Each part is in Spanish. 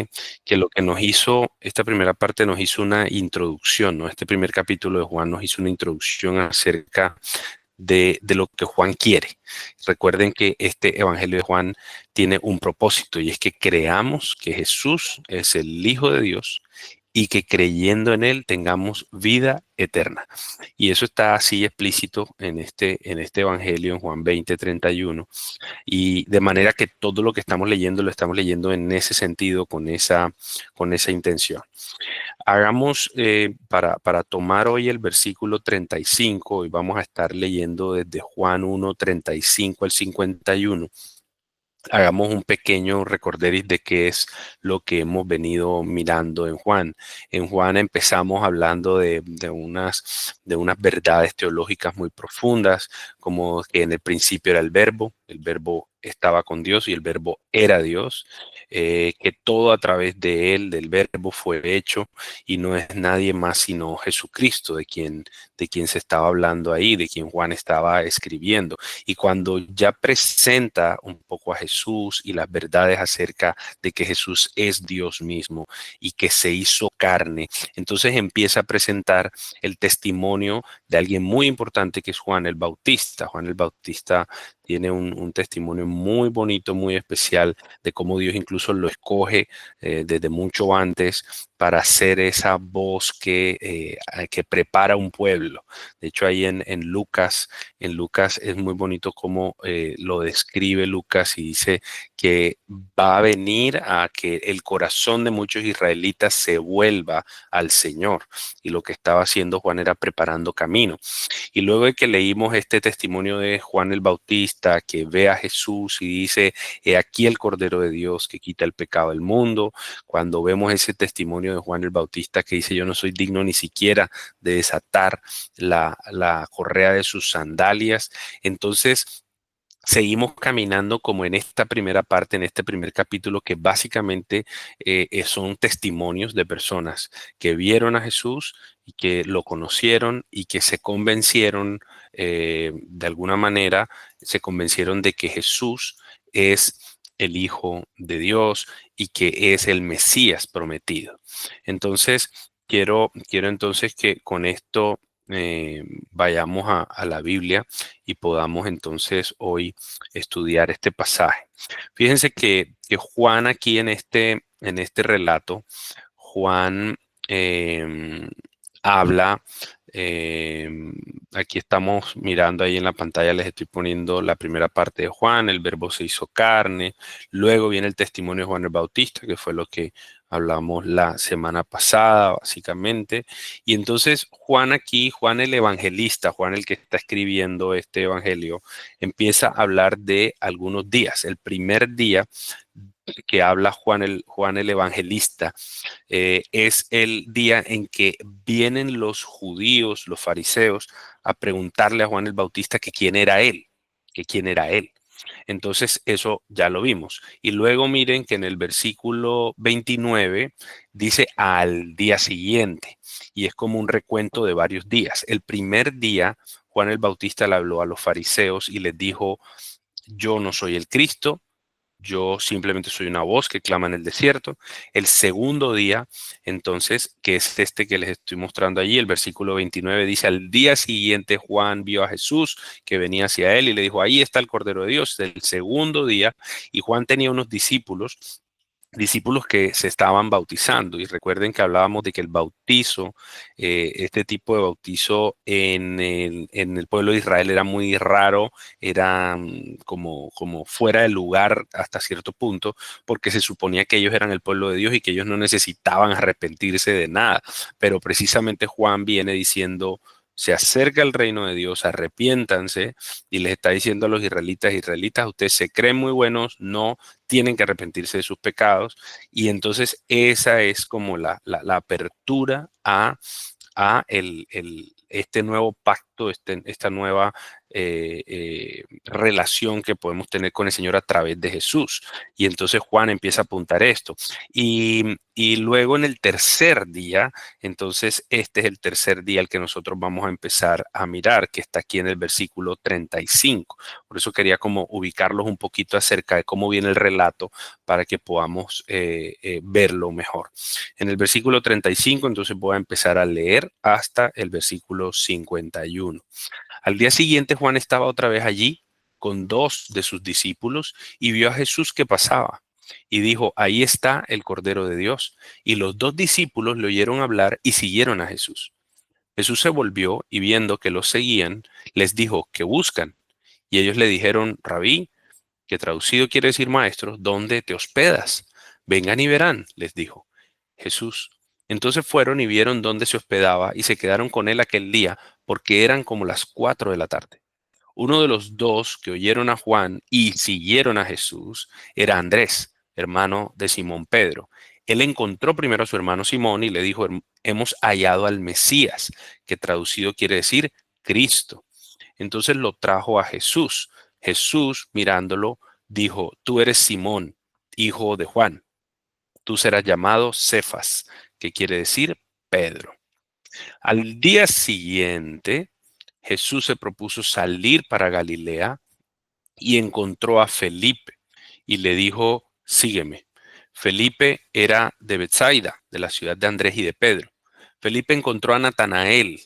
parte que lo que nos hizo, esta primera parte nos hizo una introducción, ¿no? Este primer capítulo de Juan nos hizo una introducción acerca de lo que Juan quiere. Recuerden que este Evangelio de Juan tiene un propósito y es que creamos que Jesús es el Hijo de Dios y que creyendo en Él tengamos vida eterna. Y eso está así explícito en este Evangelio, en Juan 20:31. Y de manera que todo lo que estamos leyendo lo estamos leyendo en ese sentido, con esa intención. Hagamos, para tomar hoy el versículo 35, y vamos a estar leyendo desde Juan 1:35 al 51. Hagamos un pequeño recorderis de qué es lo que hemos venido mirando en Juan. En Juan empezamos hablando de unas verdades teológicas muy profundas, como que en el principio era el verbo estaba con Dios y el verbo era Dios, que todo a través de él, del verbo, fue hecho y no es nadie más sino Jesucristo de quien se estaba hablando ahí, de quien Juan estaba escribiendo. Y cuando ya presenta un poco a Jesús y las verdades acerca de que Jesús es Dios mismo y que se hizo carne, entonces empieza a presentar el testimonio de alguien muy importante que es Juan el Bautista. Juan el Bautista tiene un testimonio muy bonito, muy especial de cómo Dios incluso lo escoge desde mucho antes para ser esa voz que prepara un pueblo. De hecho, ahí en Lucas es muy bonito cómo lo describe Lucas y dice que va a venir a que el corazón de muchos israelitas se vuelva al Señor. Y lo que estaba haciendo Juan era preparando camino. Y luego de que leímos este testimonio de Juan el Bautista, que ve a Jesús y dice, he aquí el Cordero de Dios que quita el pecado del mundo, cuando vemos ese testimonio de Juan el Bautista que dice, yo no soy digno ni siquiera de desatar la correa de sus sandalias, entonces seguimos caminando como en esta primera parte, en este primer capítulo, que básicamente son testimonios de personas que vieron a Jesús y que lo conocieron y que se convencieron, de alguna manera, se convencieron de que Jesús es el Hijo de Dios y que es el Mesías prometido. Entonces, quiero entonces que con esto eh, vayamos a la Biblia y podamos entonces hoy estudiar este pasaje. Fíjense que Juan aquí en este relato, Juan eh, habla, eh, aquí estamos mirando ahí en la pantalla, les estoy poniendo la primera parte de Juan, el verbo se hizo carne, luego viene el testimonio de Juan el Bautista, que fue lo que hablamos la semana pasada, básicamente. Y entonces Juan aquí, Juan el evangelista, Juan el que está escribiendo este evangelio, empieza a hablar de algunos días. El primer día que habla Juan el evangelista es el día en que vienen los judíos, los fariseos, a preguntarle a Juan el Bautista que quién era él, que quién era él. Entonces, eso ya lo vimos. Y luego miren que en el versículo 29 dice al día siguiente, y es como un recuento de varios días. El primer día, Juan el Bautista le habló a los fariseos y les dijo, yo no soy el Cristo, yo simplemente soy una voz que clama en el desierto. El segundo día, entonces, que es este que les estoy mostrando allí, el versículo 29 dice, al día siguiente Juan vio a Jesús que venía hacia él y le dijo, ahí está el Cordero de Dios. El segundo día, y Juan tenía unos discípulos que se estaban bautizando. Y recuerden que hablábamos de que el bautizo, este tipo de bautizo en el pueblo de Israel era muy raro, era como fuera de lugar hasta cierto punto, porque se suponía que ellos eran el pueblo de Dios y que ellos no necesitaban arrepentirse de nada. Pero precisamente Juan viene diciendo, se acerca el reino de Dios, arrepiéntanse, y les está diciendo a los israelitas, ustedes se creen muy buenos, no tienen que arrepentirse de sus pecados. Y entonces esa es como la apertura a este nuevo pacto, esta nueva relación que podemos tener con el Señor a través de Jesús. Y entonces Juan empieza a apuntar esto. Y luego en el tercer día, entonces este es el tercer día al que nosotros vamos a empezar a mirar, que está aquí en el versículo 35. Por eso quería como ubicarlos un poquito acerca de cómo viene el relato para que podamos verlo mejor. En el versículo 35, entonces voy a empezar a leer hasta el versículo 51. Al día siguiente, Juan estaba otra vez allí con dos de sus discípulos y vio a Jesús que pasaba. Y dijo, ahí está el Cordero de Dios. Y los dos discípulos le oyeron hablar y siguieron a Jesús. Jesús se volvió y viendo que los seguían, les dijo, ¿qué buscan? Y ellos le dijeron, Rabí, que traducido quiere decir maestro, ¿dónde te hospedas? Vengan y verán, les dijo Jesús. Entonces fueron y vieron dónde se hospedaba y se quedaron con él aquel día, porque eran como las 4 de la tarde. Uno de los dos que oyeron a Juan y siguieron a Jesús era Andrés, hermano de Simón Pedro. Él encontró primero a su hermano Simón y le dijo, hemos hallado al Mesías, que traducido quiere decir Cristo. Entonces lo trajo a Jesús. Jesús, mirándolo, dijo, tú eres Simón, hijo de Juan. Tú serás llamado Cefas, que quiere decir Pedro. Al día siguiente, Jesús se propuso salir para Galilea y encontró a Felipe y le dijo, sígueme. Felipe era de Betsaida, de la ciudad de Andrés y de Pedro. Felipe encontró a Natanael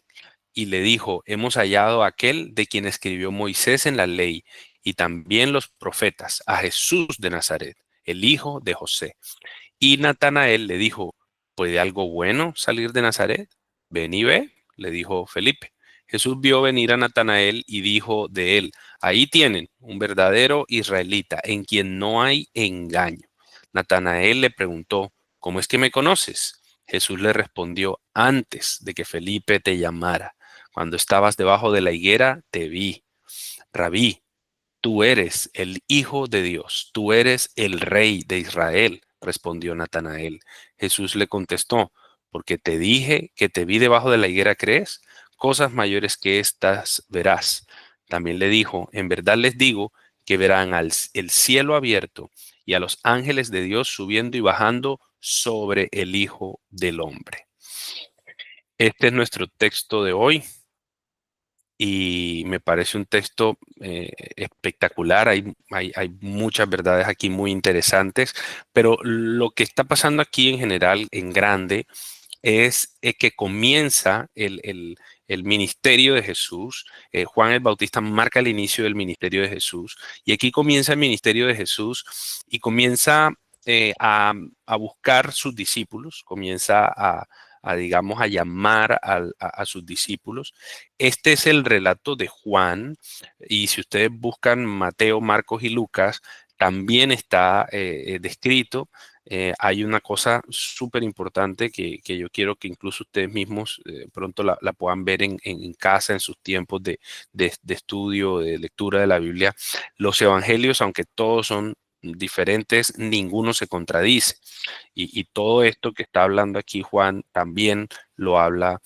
y le dijo, hemos hallado a aquel de quien escribió Moisés en la ley y también los profetas, a Jesús de Nazaret, el hijo de José. Y Natanael le dijo, ¿puede algo bueno salir de Nazaret? Ven y ve, le dijo Felipe. Jesús vio venir a Natanael y dijo de él, ahí tienen un verdadero israelita en quien no hay engaño. Natanael le preguntó, ¿cómo es que me conoces? Jesús le respondió, antes de que Felipe te llamara, cuando estabas debajo de la higuera, te vi. Rabí, tú eres el Hijo de Dios, tú eres el Rey de Israel, respondió Natanael. Jesús le contestó, porque te dije que te vi debajo de la higuera, ¿crees? Cosas mayores que estas verás. También le dijo, en verdad les digo que verán el cielo abierto y a los ángeles de Dios subiendo y bajando sobre el Hijo del Hombre. Este es nuestro texto de hoy y me parece un texto espectacular. Hay muchas verdades aquí muy interesantes, pero lo que está pasando aquí en general, en grande, es que comienza el ministerio de Jesús. Juan el Bautista marca el inicio del ministerio de Jesús y aquí comienza el ministerio de Jesús y comienza a buscar sus discípulos, comienza digamos, a llamar a sus discípulos. Este es el relato de Juan y si ustedes buscan Mateo, Marcos y Lucas, también está descrito. Hay una cosa súper importante que yo quiero que incluso ustedes mismos pronto la puedan ver en casa, en sus tiempos de estudio, de lectura de la Biblia. Los evangelios, aunque todos son diferentes, ninguno se contradice. Y todo esto que está hablando aquí Juan también lo habla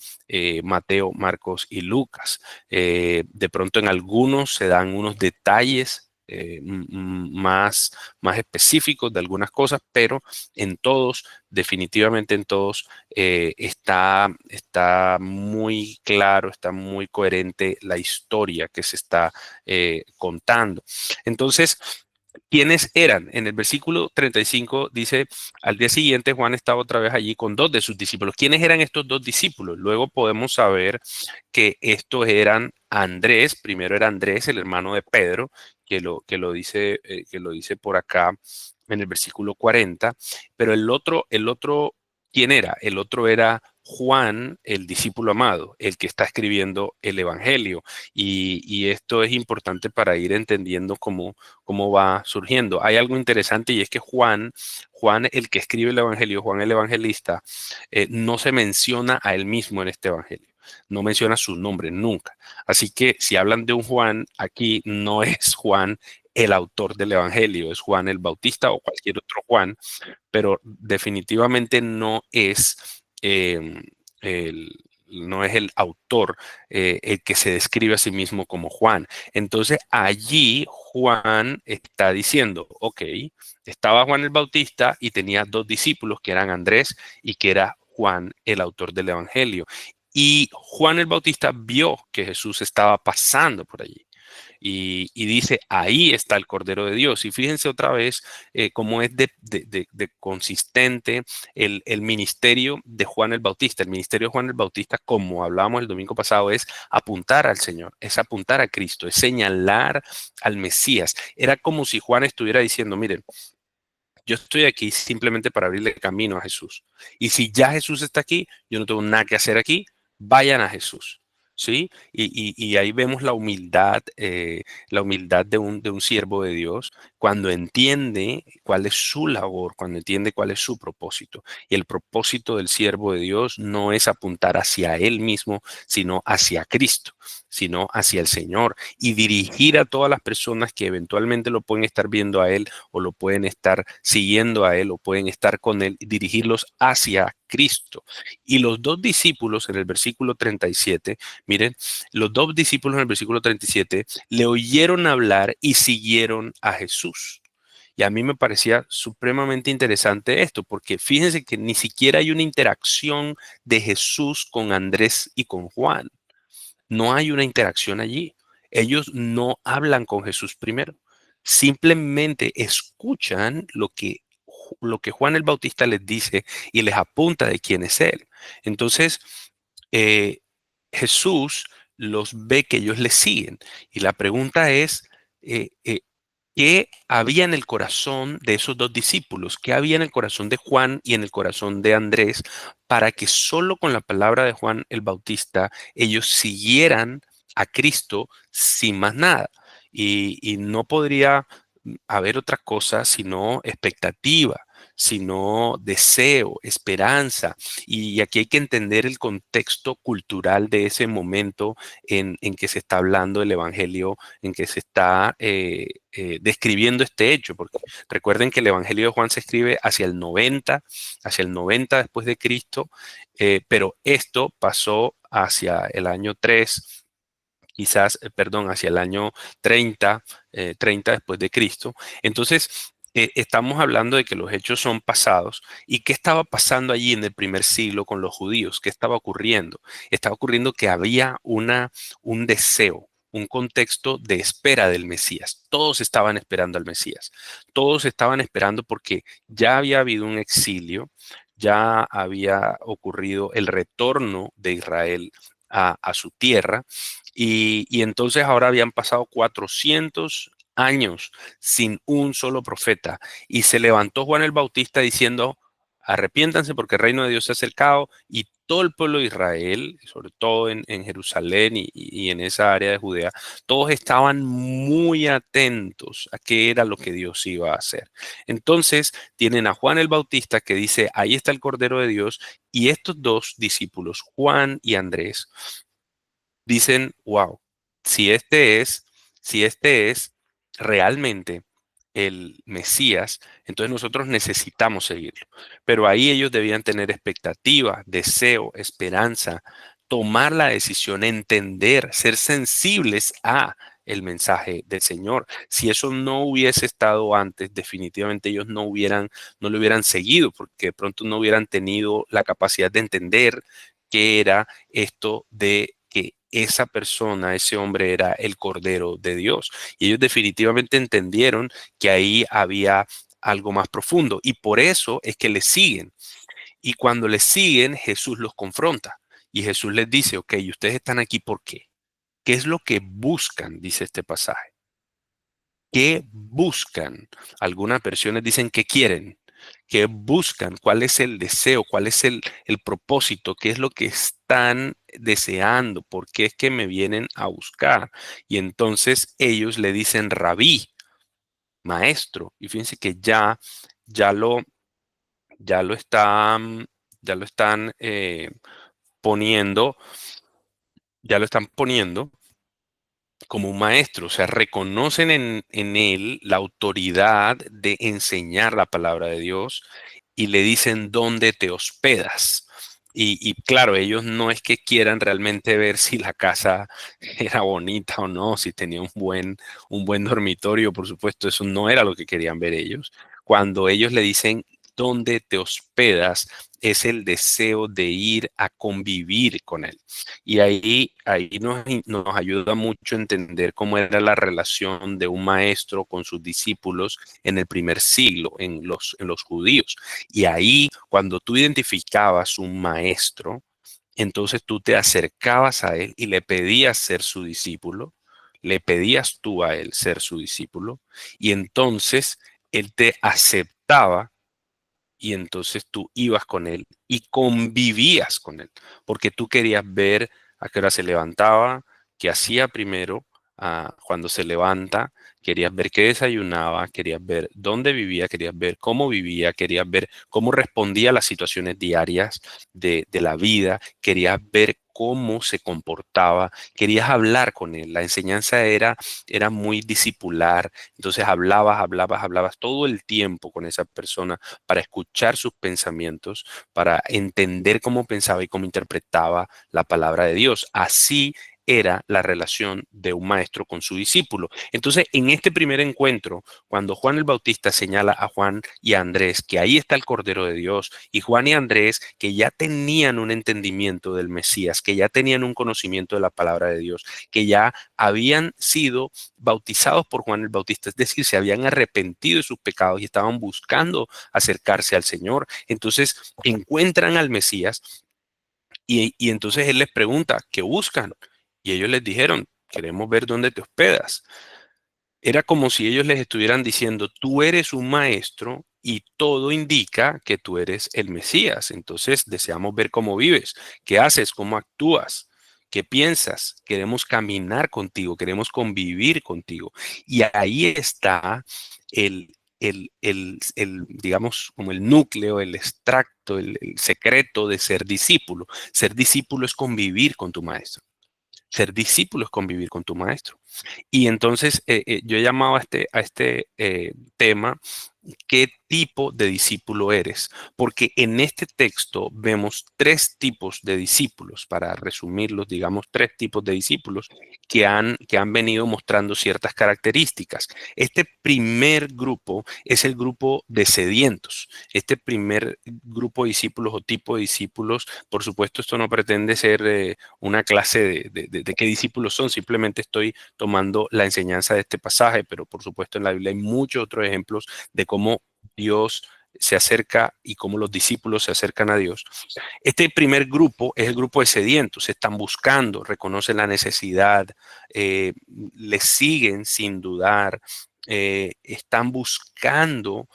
Mateo, Marcos y Lucas. De pronto en algunos se dan unos detalles más específicos de algunas cosas, pero en todos, definitivamente en todos, está muy claro, está muy coherente la historia que se está contando. Entonces, ¿quiénes eran? En el versículo 35 dice, al día siguiente Juan estaba otra vez allí con dos de sus discípulos. ¿Quiénes eran estos dos discípulos? Luego podemos saber que estos eran Andrés, primero era Andrés, el hermano de Pedro, que lo dice por acá en el versículo 40, pero el otro, ¿quién era? El otro era Juan, el discípulo amado, el que está escribiendo el Evangelio. Y esto es importante para ir entendiendo cómo va surgiendo. Hay algo interesante y es que Juan, el que escribe el Evangelio, Juan el Evangelista, no se menciona a él mismo en este Evangelio. No menciona su nombre nunca. Así que si hablan de un Juan, aquí no es Juan el autor del Evangelio, es Juan el Bautista o cualquier otro Juan, pero definitivamente no es no es el autor el que se describe a sí mismo como Juan. Entonces allí Juan está diciendo, ok, estaba Juan el Bautista y tenía dos discípulos que eran Andrés y que era Juan, el autor del Evangelio. Y Juan el Bautista vio que Jesús estaba pasando por allí. Y dice, ahí está el Cordero de Dios. Y fíjense otra vez cómo es de consistente el ministerio de Juan el Bautista. El ministerio de Juan el Bautista, como hablábamos el domingo pasado, es apuntar al Señor, es apuntar a Cristo, es señalar al Mesías. Era como si Juan estuviera diciendo, miren, yo estoy aquí simplemente para abrirle camino a Jesús. Y si ya Jesús está aquí, yo no tengo nada que hacer aquí, vayan a Jesús. ¿Sí? Y ahí vemos la humildad de un siervo de Dios cuando entiende cuál es su labor, cuando entiende cuál es su propósito. Y el propósito del siervo de Dios no es apuntar hacia él mismo, sino hacia Cristo, sino hacia el Señor y dirigir a todas las personas que eventualmente lo pueden estar viendo a él o lo pueden estar siguiendo a él o pueden estar con él, dirigirlos hacia Cristo. Y los dos discípulos en el versículo 37, miren, los dos discípulos en el versículo 37 le oyeron hablar y siguieron a Jesús. Y a mí me parecía supremamente interesante esto, porque fíjense que ni siquiera hay una interacción de Jesús con Andrés y con Juan. No hay una interacción allí. Ellos no hablan con Jesús primero. Simplemente escuchan lo que Juan el Bautista les dice y les apunta de quién es él. Entonces, eh, Jesús los ve que ellos le siguen. Y la pregunta es, eh, eh, ¿qué había en el corazón de esos dos discípulos? ¿Qué había en el corazón de Juan y en el corazón de Andrés para que solo con la palabra de Juan el Bautista ellos siguieran a Cristo sin más nada? Y no podría haber otra cosa sino expectativa, sino deseo, esperanza. Y aquí hay que entender el contexto cultural de ese momento en que se está hablando el Evangelio, en que se está describiendo este hecho, porque recuerden que el Evangelio de Juan se escribe hacia el 90 después de Cristo, pero esto pasó hacia el año 3, quizás, perdón, hacia el año 30, 30 después de Cristo. Entonces, estamos hablando de que los hechos son pasados. ¿Y qué estaba pasando allí en el primer siglo con los judíos? ¿Qué estaba ocurriendo? Estaba ocurriendo que había un deseo, un contexto de espera del Mesías. Todos estaban esperando al Mesías. Todos estaban esperando porque ya había habido un exilio, ya había ocurrido el retorno de Israel a su tierra y entonces ahora habían pasado 400 años sin un solo profeta. Y se levantó Juan el Bautista diciendo, arrepiéntanse porque el reino de Dios se ha acercado. Y todo el pueblo de Israel, sobre todo en Jerusalén y en esa área de Judea, todos estaban muy atentos a qué era lo que Dios iba a hacer. Entonces tienen a Juan el Bautista que dice, ahí está el Cordero de Dios. Y estos dos discípulos, Juan y Andrés, dicen, wow, si este es, si este es realmente el Mesías, entonces nosotros necesitamos seguirlo. Pero ahí ellos debían tener expectativa, deseo, esperanza, tomar la decisión, entender, ser sensibles a el mensaje del Señor. Si eso no hubiese estado antes, definitivamente ellos no lo hubieran seguido, porque de pronto no hubieran tenido la capacidad de entender qué era esto de que esa persona, ese hombre era el Cordero de Dios. Y ellos definitivamente entendieron que ahí había algo más profundo y por eso es que le siguen. Y cuando le siguen, Jesús los confronta y Jesús les dice, ok, ustedes están aquí ¿por qué? ¿Qué es lo que buscan? Dice este pasaje. ¿Qué buscan? Algunas versiones dicen que quieren. ¿Qué buscan? ¿Cuál es el deseo? ¿Cuál es el propósito? ¿Qué es lo que están deseando? ¿Por qué es que me vienen a buscar? Y entonces ellos le dicen rabí, maestro. Y fíjense que ya lo, ya lo están, ya lo están poniendo, ya lo están poniendo como un maestro, o sea, reconocen en él la autoridad de enseñar la palabra de Dios y le dicen dónde te hospedas. Y claro, ellos no es que quieran realmente ver si la casa era bonita o no, si tenía un buen dormitorio, por supuesto, eso no era lo que querían ver ellos. Cuando ellos le dicen dónde te hospedas, es el deseo de ir a convivir con él. Y ahí nos ayuda mucho a entender cómo era la relación de un maestro con sus discípulos en el primer siglo, en los judíos. Y ahí, cuando tú identificabas un maestro, entonces tú te acercabas a él y le pedías ser su discípulo, le pedías tú a él ser su discípulo, y entonces él te aceptaba y entonces tú ibas con él y convivías con él, porque tú querías ver a qué hora se levantaba, qué hacía primero, cuando se levanta, querías ver qué desayunaba, querías ver dónde vivía, querías ver cómo vivía, querías ver cómo respondía a las situaciones diarias de la vida, querías ver cómo se comportaba, querías hablar con él. La enseñanza era muy discipular, entonces hablabas todo el tiempo con esa persona para escuchar sus pensamientos, para entender cómo pensaba y cómo interpretaba la palabra de Dios. Así era la relación de un maestro con su discípulo. Entonces, en este primer encuentro, cuando Juan el Bautista señala a Juan y a Andrés que ahí está el Cordero de Dios, y Juan y Andrés que ya tenían un entendimiento del Mesías, que ya tenían un conocimiento de la palabra de Dios, que ya habían sido bautizados por Juan el Bautista, es decir, se habían arrepentido de sus pecados y estaban buscando acercarse al Señor. Entonces encuentran al Mesías y entonces Él les pregunta, ¿qué buscan? Y ellos les dijeron, queremos ver dónde te hospedas. Era como si ellos les estuvieran diciendo, tú eres un maestro y todo indica que tú eres el Mesías. Entonces deseamos ver cómo vives, qué haces, cómo actúas, qué piensas. Queremos caminar contigo, queremos convivir contigo. Y ahí está digamos, como el núcleo, el extracto, el secreto de ser discípulo. Ser discípulo es convivir con tu maestro. Ser discípulo es convivir con tu maestro. Y entonces yo he llamado a este tema, ¿qué tipo de discípulo eres? Porque en este texto vemos tres tipos de discípulos, para resumirlos, digamos, tres tipos de discípulos que han venido mostrando ciertas características. Este primer grupo es el grupo de sedientos. Este primer grupo de discípulos o tipo de discípulos, por supuesto, esto no pretende ser una clase de qué discípulos son, simplemente estoy tomando la enseñanza de este pasaje, pero por supuesto en la Biblia hay muchos otros ejemplos de cómo Dios se acerca y cómo los discípulos se acercan a Dios. Este primer grupo es el grupo de sedientos, están buscando, reconocen la necesidad, le siguen sin dudar, están buscando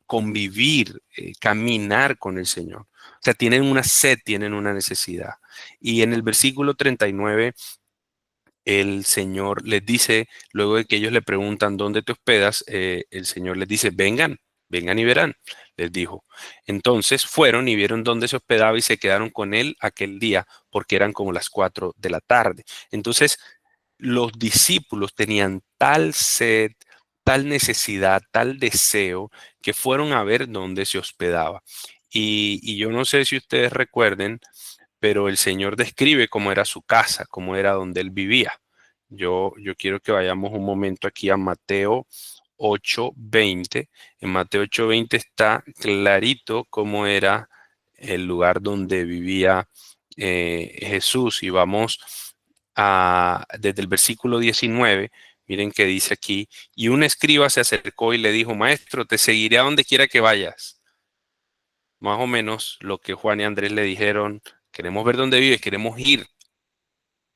convivir, caminar con el Señor. O sea, tienen una sed, tienen una necesidad. Y en el versículo 39 el Señor les dice, luego de que ellos le preguntan dónde te hospedas, el Señor les dice, vengan, vengan y verán, les dijo. Entonces fueron y vieron dónde se hospedaba y se quedaron con él aquel día, porque eran como las 4 de la tarde. Entonces los discípulos tenían tal sed, tal necesidad, tal deseo, que fueron a ver dónde se hospedaba. Y yo no sé si ustedes recuerden, pero el Señor describe cómo era su casa, cómo era donde él vivía. Yo quiero que vayamos un momento aquí a Mateo 8:20. En Mateo 8:20 está clarito cómo era el lugar donde vivía Jesús. Y vamos desde el versículo 19. Miren que dice aquí, y un escriba se acercó y le dijo, Maestro, te seguiré a donde quiera que vayas. Más o menos lo que Juan y Andrés le dijeron, queremos ver dónde vives, queremos ir,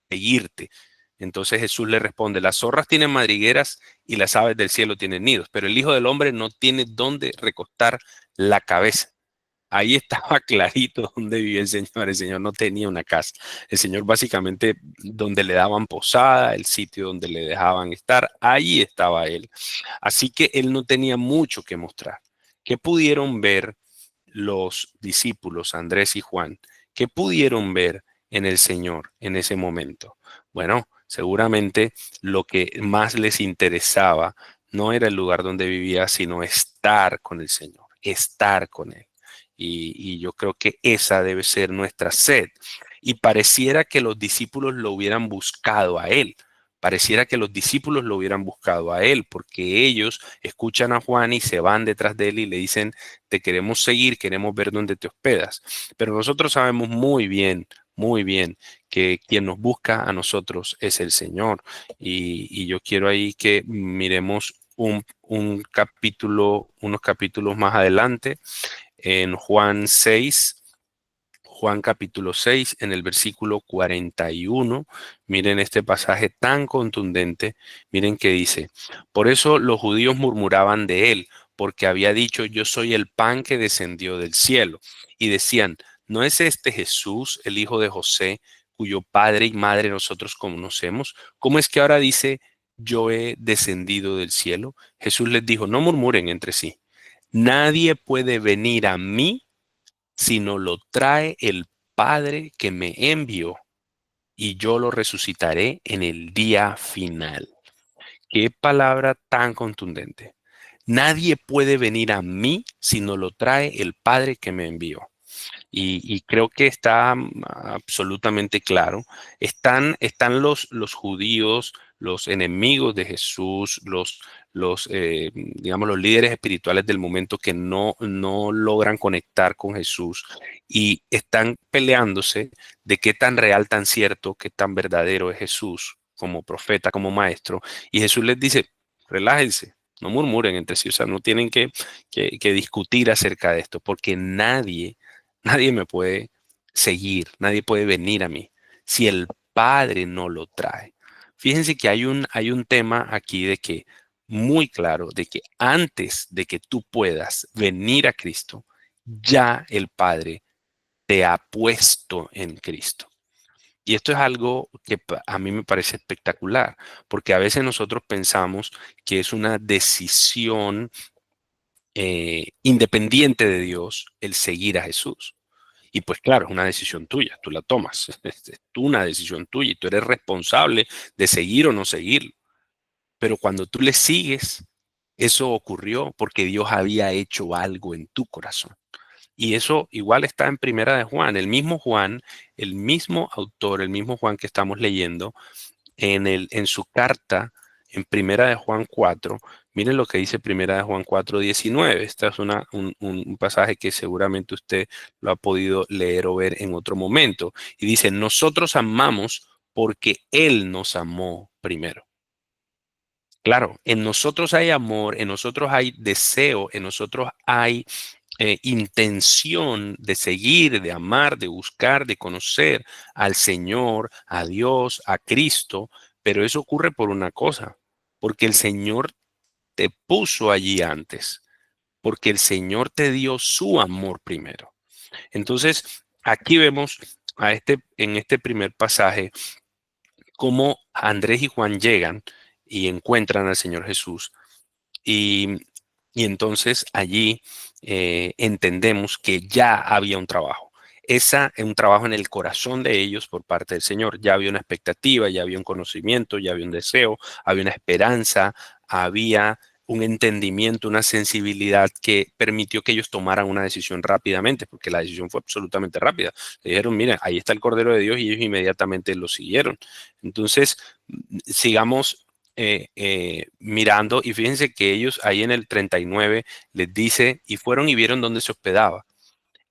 seguirte. Entonces Jesús le responde, las zorras tienen madrigueras y las aves del cielo tienen nidos, pero el Hijo del Hombre no tiene dónde recostar la cabeza. Ahí estaba clarito dónde vivía el Señor. El Señor no tenía una casa. El Señor básicamente donde le daban posada, el sitio donde le dejaban estar, ahí estaba Él. Así que Él no tenía mucho que mostrar. ¿Qué pudieron ver los discípulos, Andrés y Juan? ¿Qué pudieron ver en el Señor en ese momento? Bueno, seguramente lo que más les interesaba no era el lugar donde vivía, sino estar con el Señor, estar con Él. Y yo creo que esa debe ser nuestra sed. Y pareciera que los discípulos lo hubieran buscado a él. Pareciera que los discípulos lo hubieran buscado a él, porque ellos escuchan a Juan y se van detrás de él y le dicen, te queremos seguir, queremos ver dónde te hospedas. Pero nosotros sabemos muy bien, que quien nos busca a nosotros es el Señor. Y yo quiero ahí que miremos un capítulo, unos capítulos más adelante, en Juan capítulo 6, en el versículo 41. Miren este pasaje tan contundente. Miren que dice, por eso los judíos murmuraban de él, porque había dicho, yo soy el pan que descendió del cielo. Y decían, ¿no es este Jesús, el hijo de José, cuyo padre y madre nosotros conocemos? ¿Cómo es que ahora dice, yo he descendido del cielo? Jesús les dijo, no murmuren entre sí. Nadie puede venir a mí sino lo trae el Padre que me envió, y yo lo resucitaré en el día final. Qué palabra tan contundente. Nadie puede venir a mí sino lo trae el Padre que me envió. Y creo que está absolutamente claro. Están los judíos, los enemigos de Jesús, digamos, los líderes espirituales del momento que no logran conectar con Jesús y están peleándose de qué tan real, tan cierto, qué tan verdadero es Jesús como profeta, como maestro. Y Jesús les dice, relájense. No murmuren entre sí, o sea, no tienen que discutir acerca de esto, porque nadie me puede seguir, nadie puede venir a mí si el Padre no lo trae. Fíjense que hay un tema aquí de que muy claro, de que antes de que tú puedas venir a Cristo, ya el Padre te ha puesto en Cristo. Y esto es algo que a mí me parece espectacular, porque a veces nosotros pensamos que es una decisión independiente de Dios el seguir a Jesús. Y pues claro, es una decisión tuya, tú la tomas, es una decisión tuya y tú eres responsable de seguir o no seguir. Pero cuando tú le sigues, eso ocurrió porque Dios había hecho algo en tu corazón. Y eso igual está en Primera de Juan. Juan, el mismo autor, el mismo Juan que estamos leyendo, en su carta, en Primera de Juan 4, miren lo que dice Primera de Juan 4:19. Este es un pasaje que seguramente usted lo ha podido leer o ver en otro momento. Y dice, nosotros amamos porque Él nos amó primero. Claro, en nosotros hay amor, en nosotros hay deseo, en nosotros hay intención de seguir, de amar, de buscar, de conocer al Señor, a Dios, a Cristo, pero eso ocurre por una cosa, porque el Señor te puso allí antes, porque el Señor te dio su amor primero. Entonces, aquí vemos en este primer pasaje cómo Andrés y Juan llegan y encuentran al Señor Jesús y, y entonces allí entendemos que ya había un trabajo. Esa es un trabajo en el corazón de ellos por parte del Señor. Ya había una expectativa, ya había un conocimiento, ya había un deseo, había una esperanza, había un entendimiento, una sensibilidad que permitió que ellos tomaran una decisión rápidamente, porque la decisión fue absolutamente rápida. Le dijeron, mira, ahí está el Cordero de Dios y ellos inmediatamente lo siguieron. Entonces, sigamos mirando y fíjense que ellos ahí en el 39 les dice, y fueron y vieron dónde se hospedaba.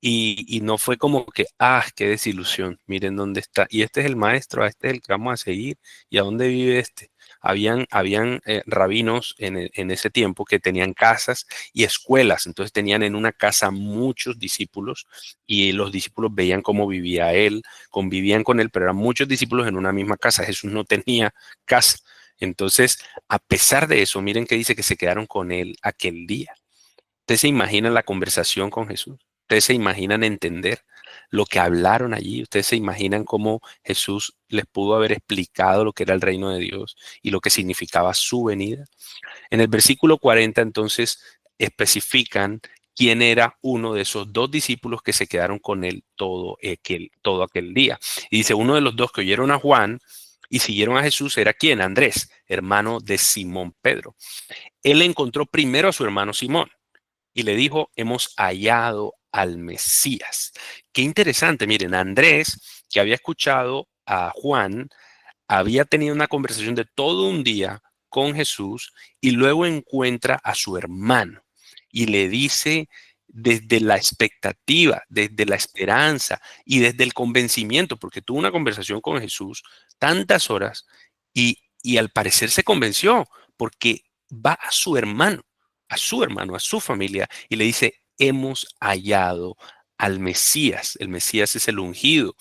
Y no fue como que, qué desilusión, miren dónde está. Y este es el maestro, este es el que vamos a seguir. ¿Y a dónde vive este? Habían rabinos en ese tiempo que tenían casas y escuelas. Entonces tenían en una casa muchos discípulos y los discípulos veían cómo vivía él, convivían con él, pero eran muchos discípulos en una misma casa. Jesús no tenía casa. Entonces, a pesar de eso, miren que dice que se quedaron con él aquel día. ¿Ustedes se imaginan la conversación con Jesús? ¿Ustedes se imaginan entender lo que hablaron allí? ¿Ustedes se imaginan cómo Jesús les pudo haber explicado lo que era el reino de Dios y lo que significaba su venida? En el versículo 40 entonces especifican quién era uno de esos dos discípulos que se quedaron con él todo aquel día. Y dice, uno de los dos que oyeron a Juan y siguieron a Jesús era quién? Andrés, hermano de Simón Pedro. Él encontró primero a su hermano Simón y le dijo, hemos hallado al Mesías. Qué interesante, miren, Andrés, que había escuchado a Juan, había tenido una conversación de todo un día con Jesús y luego encuentra a su hermano y le dice desde la expectativa, desde la esperanza y desde el convencimiento, porque tuvo una conversación con Jesús tantas horas y al parecer se convenció porque va a su familia y le dice, hemos hallado al Mesías. El Mesías es el ungido.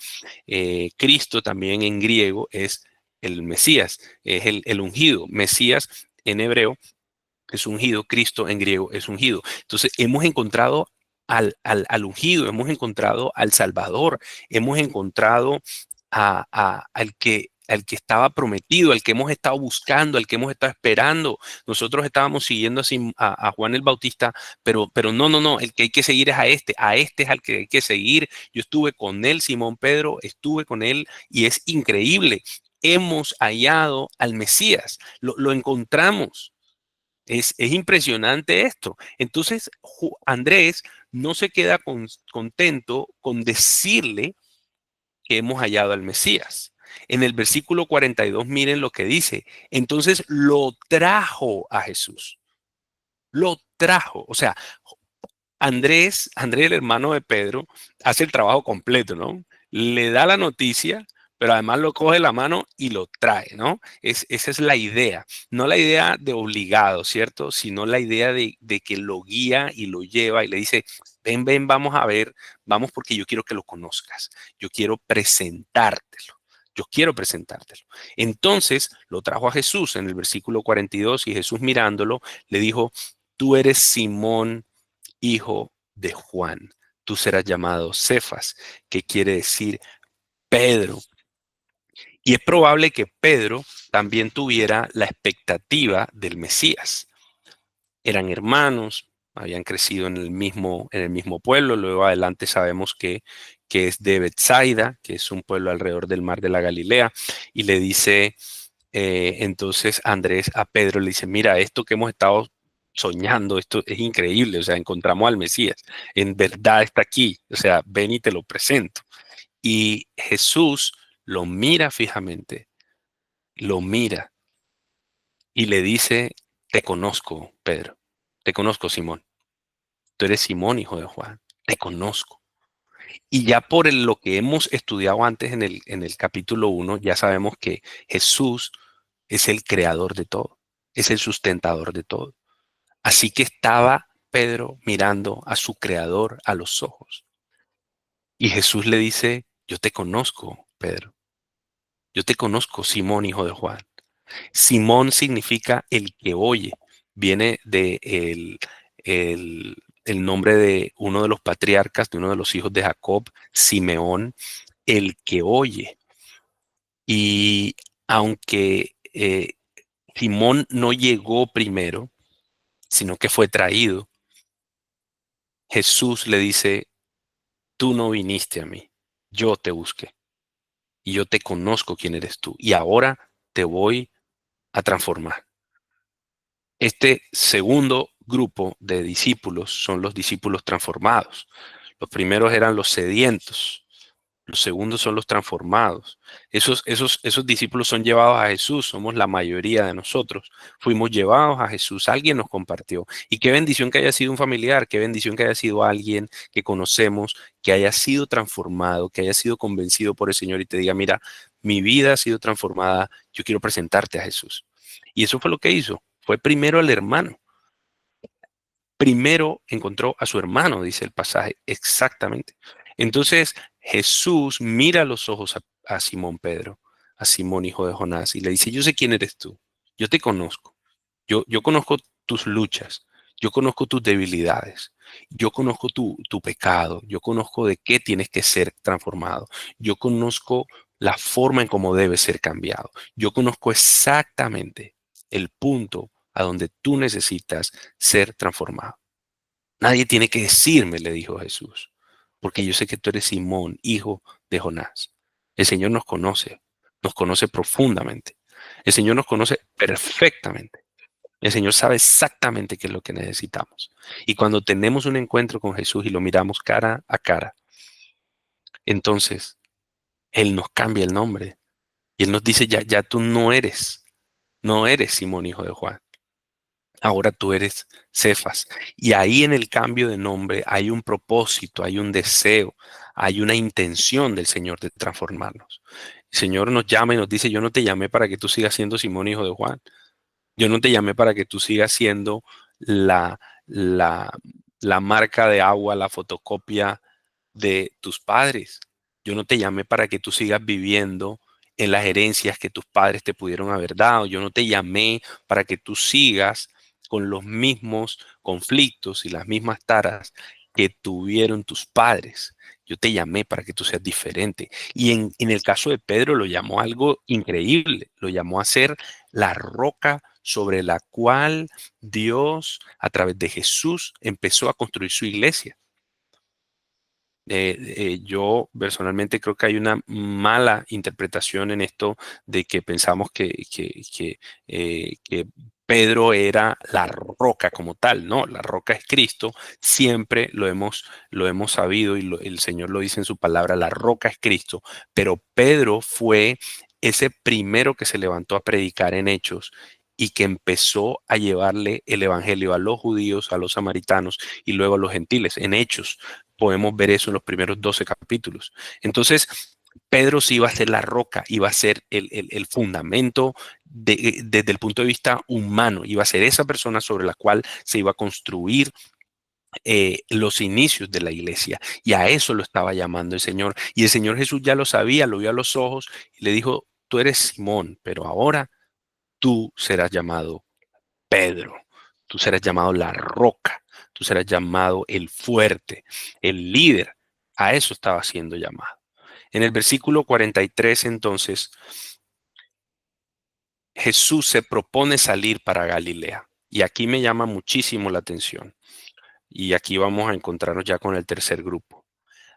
Cristo también en griego es el Mesías, es el ungido. Mesías en hebreo es ungido, Cristo en griego es ungido. Entonces hemos encontrado al ungido, hemos encontrado al Salvador, hemos encontrado al que estaba prometido, al que hemos estado buscando, al que hemos estado esperando. Nosotros estábamos siguiendo así a Juan el Bautista, pero no, el que hay que seguir es a este es al que hay que seguir. Yo estuve con él, Simón Pedro, estuve con él y es increíble. Hemos hallado al Mesías, lo encontramos. Es impresionante esto. Entonces, Andrés no se queda contento con decirle que hemos hallado al Mesías. En el versículo 42, miren lo que dice. Entonces lo trajo a Jesús. Lo trajo. O sea, Andrés, el hermano de Pedro, hace el trabajo completo, ¿no? Le da la noticia, pero además lo coge la mano y lo trae, ¿no? Esa es la idea. No la idea de obligado, ¿cierto? Sino la idea de que lo guía y lo lleva y le dice, ven, vamos a ver, vamos porque yo quiero que lo conozcas. Yo quiero presentártelo. Yo quiero presentártelo. Entonces lo trajo a Jesús en el versículo 42 y Jesús mirándolo le dijo, tú eres Simón, hijo de Juan. Tú serás llamado Cefas, que quiere decir Pedro. Y es probable que Pedro también tuviera la expectativa del Mesías. Eran hermanos, habían crecido en el mismo pueblo. Luego adelante sabemos que es de Bethsaida, que es un pueblo alrededor del mar de la Galilea. Y le dice entonces Andrés a Pedro, le dice, mira, esto que hemos estado soñando, esto es increíble, o sea, encontramos al Mesías, en verdad está aquí, o sea, ven y te lo presento. Y Jesús lo mira fijamente, lo mira y le dice, te conozco, Pedro, te conozco, Simón, tú eres Simón, hijo de Juan, te conozco. Y ya por lo que hemos estudiado antes en el capítulo 1, ya sabemos que Jesús es el creador de todo, es el sustentador de todo. Así que estaba Pedro mirando a su creador a los ojos. Y Jesús le dice, yo te conozco, Pedro. Yo te conozco, Simón, hijo de Juan. Simón significa el que oye. Viene de el nombre de uno de los patriarcas, de uno de los hijos de Jacob, Simeón, el que oye. Y aunque Simón no llegó primero, sino que fue traído, Jesús le dice, tú no viniste a mí, yo te busqué y yo te conozco quién eres tú y ahora te voy a transformar. Este segundo grupo de discípulos son los discípulos transformados. Los primeros eran los sedientos, los segundos son los transformados. Esos discípulos son llevados a Jesús, somos la mayoría de nosotros. Fuimos llevados a Jesús, alguien nos compartió. Y qué bendición que haya sido un familiar, qué bendición que haya sido alguien que conocemos, que haya sido transformado, que haya sido convencido por el Señor y te diga, mira, mi vida ha sido transformada, yo quiero presentarte a Jesús. Y eso fue lo que hizo. Fue primero el hermano. Primero encontró a su hermano, dice el pasaje, exactamente. Entonces Jesús mira a los ojos a Simón Pedro, a Simón hijo de Jonás, y le dice, yo sé quién eres tú, yo te conozco, yo conozco tus luchas, yo conozco tus debilidades, yo conozco tu pecado, yo conozco de qué tienes que ser transformado, yo conozco la forma en cómo debes ser cambiado, yo conozco exactamente el punto a donde tú necesitas ser transformado. Nadie tiene que decirme, le dijo Jesús, porque yo sé que tú eres Simón, hijo de Jonás. El Señor nos conoce profundamente. El Señor nos conoce perfectamente. El Señor sabe exactamente qué es lo que necesitamos. Y cuando tenemos un encuentro con Jesús y lo miramos cara a cara, entonces Él nos cambia el nombre. Y Él nos dice, ya tú no eres Simón, hijo de Juan. Ahora tú eres Cefas. Y ahí en el cambio de nombre hay un propósito, hay un deseo, hay una intención del Señor de transformarnos. El Señor nos llama y nos dice, yo no te llamé para que tú sigas siendo Simón, hijo de Juan. Yo no te llamé para que tú sigas siendo la, la, la marca de agua, la fotocopia de tus padres. Yo no te llamé para que tú sigas viviendo en las herencias que tus padres te pudieron haber dado. Yo no te llamé para que tú sigas con los mismos conflictos y las mismas taras que tuvieron tus padres. Yo te llamé para que tú seas diferente. Y en el caso de Pedro lo llamó algo increíble. Lo llamó a ser la roca sobre la cual Dios, a través de Jesús, empezó a construir su iglesia. Yo personalmente creo que hay una mala interpretación en esto de que pensamos que Pedro era la roca como tal. No, la roca es Cristo. Siempre lo hemos sabido y el Señor lo dice en su palabra, la roca es Cristo. Pero Pedro fue ese primero que se levantó a predicar en Hechos y que empezó a llevarle el evangelio a los judíos, a los samaritanos y luego a los gentiles. En Hechos podemos ver eso en los primeros 12 capítulos. Entonces, Pedro sí iba a ser la roca, iba a ser el fundamento desde el punto de vista humano, iba a ser esa persona sobre la cual se iba a construir los inicios de la iglesia. Y a eso lo estaba llamando el Señor. Y el Señor Jesús ya lo sabía, lo vio a los ojos y le dijo, tú eres Simón, pero ahora tú serás llamado Pedro, tú serás llamado la roca, tú serás llamado el fuerte, el líder. A eso estaba siendo llamado. En el versículo 43, entonces, Jesús se propone salir para Galilea. Y aquí me llama muchísimo la atención. Y aquí vamos a encontrarnos ya con el tercer grupo.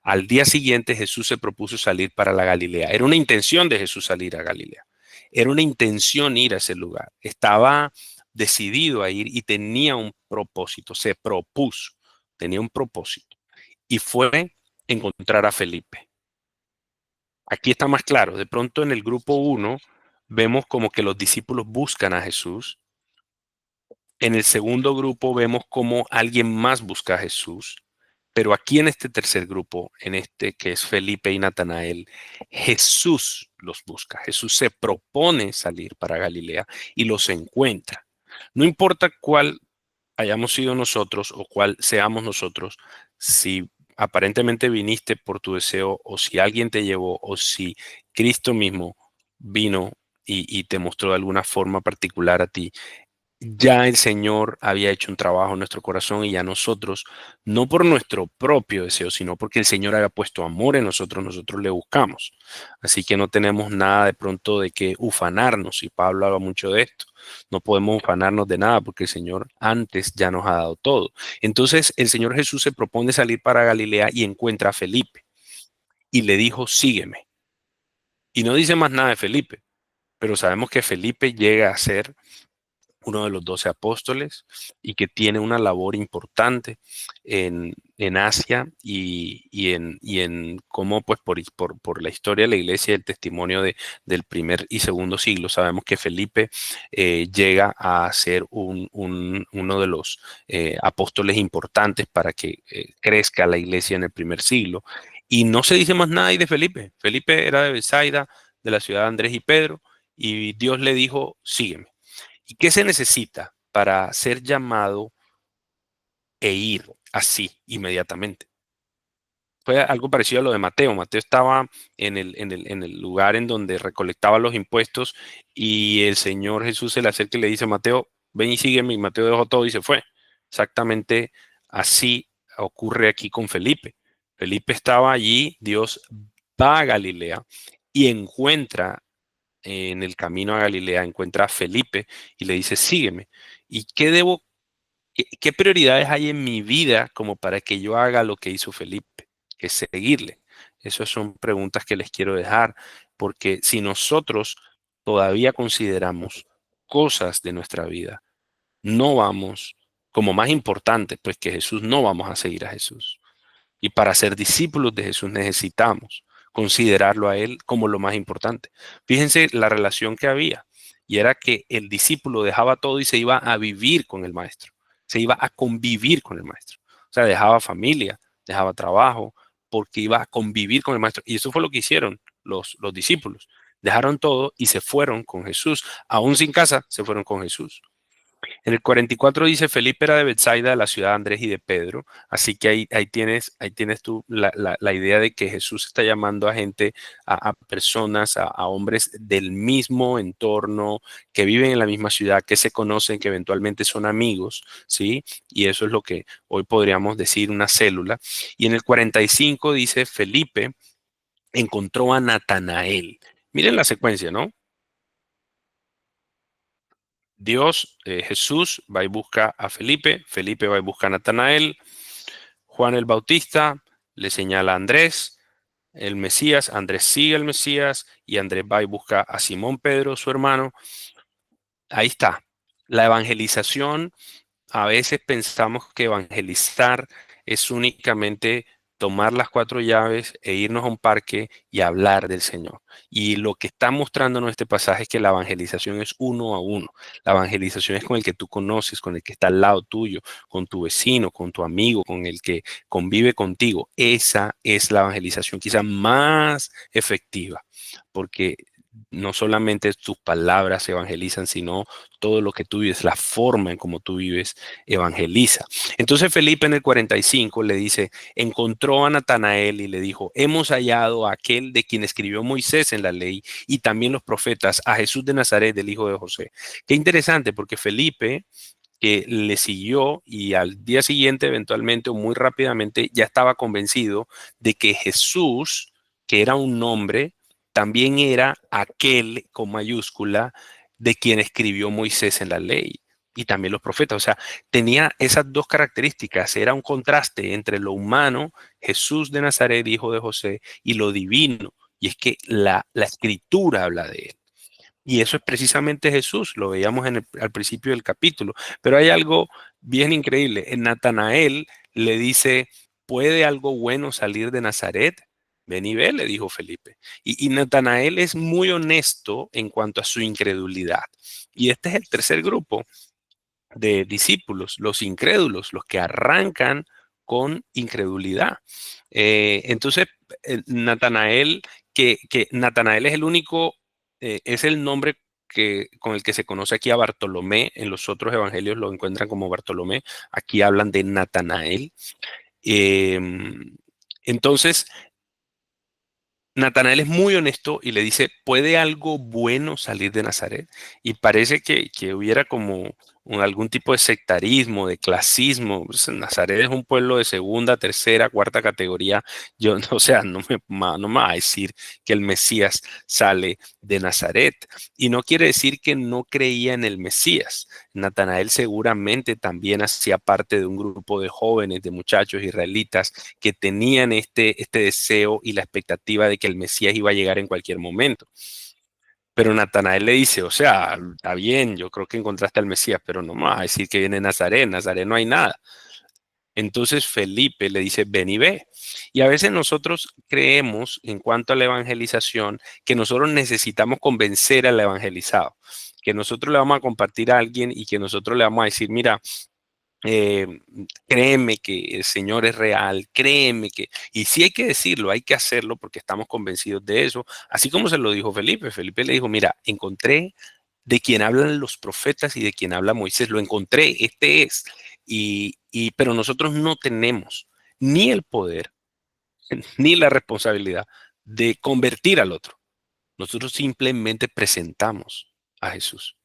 Al día siguiente Jesús se propuso salir para la Galilea. Era una intención de Jesús salir a Galilea. Era una intención ir a ese lugar. Estaba decidido a ir y tenía un propósito. Se propuso, tenía un propósito. Y fue encontrar a Felipe. Aquí está más claro. De pronto en el grupo uno vemos como que los discípulos buscan a Jesús. En el segundo grupo vemos como alguien más busca a Jesús. Pero aquí en este tercer grupo, en este que es Felipe y Natanael, Jesús los busca. Jesús se propone salir para Galilea y los encuentra. No importa cuál hayamos sido nosotros o cuál seamos nosotros, si aparentemente viniste por tu deseo o si alguien te llevó o si Cristo mismo vino y te mostró de alguna forma particular a ti, ya el Señor había hecho un trabajo en nuestro corazón y ya nosotros, no por nuestro propio deseo, sino porque el Señor había puesto amor en nosotros, nosotros le buscamos. Así que no tenemos nada de pronto de que ufanarnos, y Pablo habla mucho de esto. No podemos ufanarnos de nada porque el Señor antes ya nos ha dado todo. Entonces el Señor Jesús se propone salir para Galilea y encuentra a Felipe y le dijo, sígueme. Y no dice más nada de Felipe, pero sabemos que Felipe llega a ser uno de los 12 apóstoles y que tiene una labor importante en Asia y en cómo, pues, por la historia de la iglesia y el testimonio del primer y segundo siglo, sabemos que Felipe llega a ser uno de los apóstoles importantes para que crezca la iglesia en el primer siglo. Y no se dice más nada ahí de Felipe. Felipe era de Bethsaida, de la ciudad de Andrés y Pedro, y Dios le dijo, sígueme. ¿Y qué se necesita para ser llamado e ir así inmediatamente? Fue algo parecido a lo de Mateo. Mateo estaba en el lugar en donde recolectaba los impuestos y el Señor Jesús se le acerca y le dice, Mateo, ven y sígueme. Y Mateo dejó todo y se fue. Exactamente así ocurre aquí con Felipe. Felipe estaba allí, Dios va a Galilea y encuentra en el camino a Galilea, encuentra a Felipe y le dice, sígueme. ¿Y qué prioridades hay en mi vida como para que yo haga lo que hizo Felipe, que es seguirle? Esas son preguntas que les quiero dejar, porque si nosotros todavía consideramos cosas de nuestra vida, no vamos, como más importante, pues que Jesús, no vamos a seguir a Jesús. Y para ser discípulos de Jesús necesitamos considerarlo a Él como lo más importante. Fíjense la relación que había, y era que el discípulo dejaba todo y se iba a vivir con el maestro, se iba a convivir con el maestro. O sea, dejaba familia, dejaba trabajo, porque iba a convivir con el maestro. Y eso fue lo que hicieron los discípulos. Dejaron todo y se fueron con Jesús. Aún sin casa, se fueron con Jesús. En el 44 dice, Felipe era de Bethsaida, de la ciudad de Andrés y de Pedro. Así que ahí tienes tú la idea de que Jesús está llamando a gente, a personas, a hombres del mismo entorno, que viven en la misma ciudad, que se conocen, que eventualmente son amigos, ¿sí? Y eso es lo que hoy podríamos decir una célula. Y en el 45 dice, Felipe encontró a Natanael. Miren la secuencia, ¿no? Jesús va y busca a Felipe, Felipe va y busca a Natanael, Juan el Bautista le señala a Andrés, el Mesías, Andrés sigue al Mesías y Andrés va y busca a Simón Pedro, su hermano. Ahí está. La evangelización, a veces pensamos que evangelizar es únicamente tomar las cuatro llaves e irnos a un parque y hablar del Señor. Y lo que está mostrándonos este pasaje es que la evangelización es uno a uno. La evangelización es con el que tú conoces, con el que está al lado tuyo, con tu vecino, con tu amigo, con el que convive contigo. Esa es la evangelización quizá más efectiva, porque no solamente tus palabras evangelizan, sino todo lo que tú vives, la forma en cómo tú vives, evangeliza. Entonces Felipe en el 45 le dice, encontró a Natanael y le dijo, hemos hallado a aquel de quien escribió Moisés en la ley y también los profetas, a Jesús de Nazaret, del hijo de José. Qué interesante, porque Felipe, que le siguió y al día siguiente, eventualmente o muy rápidamente, ya estaba convencido de que Jesús, que era un nombre, también era aquel con mayúscula de quien escribió Moisés en la ley y también los profetas. O sea, tenía esas dos características. Era un contraste entre lo humano, Jesús de Nazaret, hijo de José, y lo divino. Y es que la escritura habla de él. Y eso es precisamente Jesús, lo veíamos al principio del capítulo. Pero hay algo bien increíble. En Natanael le dice, ¿puede algo bueno salir de Nazaret? Ven y ve, le dijo Felipe. Y Natanael es muy honesto en cuanto a su incredulidad. Y este es el tercer grupo de discípulos, los incrédulos, los que arrancan con incredulidad. Entonces, Natanael, que Natanael es el único, es el nombre con el que se conoce aquí a Bartolomé. En los otros evangelios lo encuentran como Bartolomé. Aquí hablan de Natanael. Eh, entonces, Natanael es muy honesto y le dice, ¿puede algo bueno salir de Nazaret? Y parece que hubiera como algún tipo de sectarismo, de clasismo. Pues, Nazaret es un pueblo de segunda, tercera, cuarta categoría. Yo, o sea, no me va a decir que el Mesías sale de Nazaret. Y no quiere decir que no creía en el Mesías. Natanael seguramente también hacía parte de un grupo de jóvenes, de muchachos israelitas que tenían este deseo y la expectativa de que el Mesías iba a llegar en cualquier momento. Pero Natanael le dice, o sea, está bien, yo creo que encontraste al Mesías, pero no me vas a decir que viene de Nazaret, en Nazaret no hay nada. Entonces Felipe le dice, ven y ve. Y a veces nosotros creemos, en cuanto a la evangelización, que nosotros necesitamos convencer al evangelizado, que nosotros le vamos a compartir a alguien y que nosotros le vamos a decir, mira, eh, créeme que el Señor es real, créeme que, y sí hay que decirlo, hay que hacerlo porque estamos convencidos de eso, así como se lo dijo Felipe. Felipe le dijo, mira, encontré de quien hablan los profetas y de quien habla Moisés, lo encontré, este es, pero nosotros no tenemos ni el poder ni la responsabilidad de convertir al otro. Nosotros simplemente presentamos a Jesús.